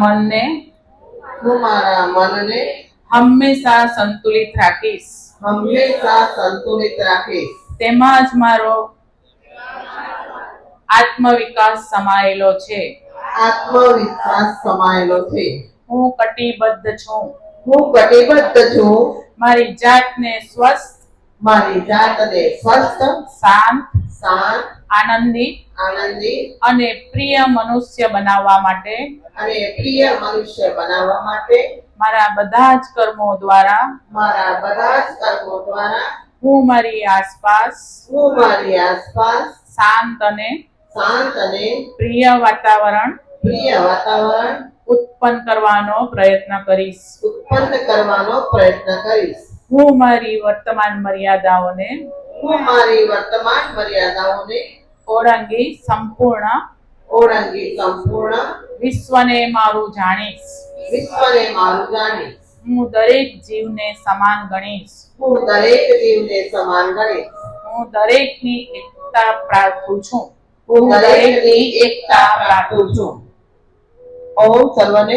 મનને હું મારા મનને હંમેશા સંતુલિત રાખીશ. હંમેશા સંતુલિત રાખીશ. તેમાં જ મારો આત્મવિકાસ સમાયેલો છે. આત્મવિશ્વાસ સમાયેલો છે. હું કટિબદ્ધ છું. હું કટિબદ્ધ છું. મારી જાતને સ્વસ્થ, મારી જાતને સ્વસ્થ, શાંત, શાંત, આનંદિત આનંદિત અને પ્રિય મનુષ્ય બનાવવા માટે અને પ્રિય મનુષ્ય બનાવવા માટે મારા બધા જ કર્મો દ્વારા મારા બધા જ કર્મો દ્વારા હું મારી આસપાસ શાંત અને પ્રિય વાતાવરણ ઉત્પન્ન કરવાનો પ્રયત્ન કરીશ. હું મારી વર્તમાન મર્યાદાઓને ઓળંગી સંપૂર્ણ વિશ્વને મારું જાણીશ. હું દરેક જીવને સમાન ગણીશ. હું દરેકની એકતા પ્રાર્થું છું. ઓમ સર્વને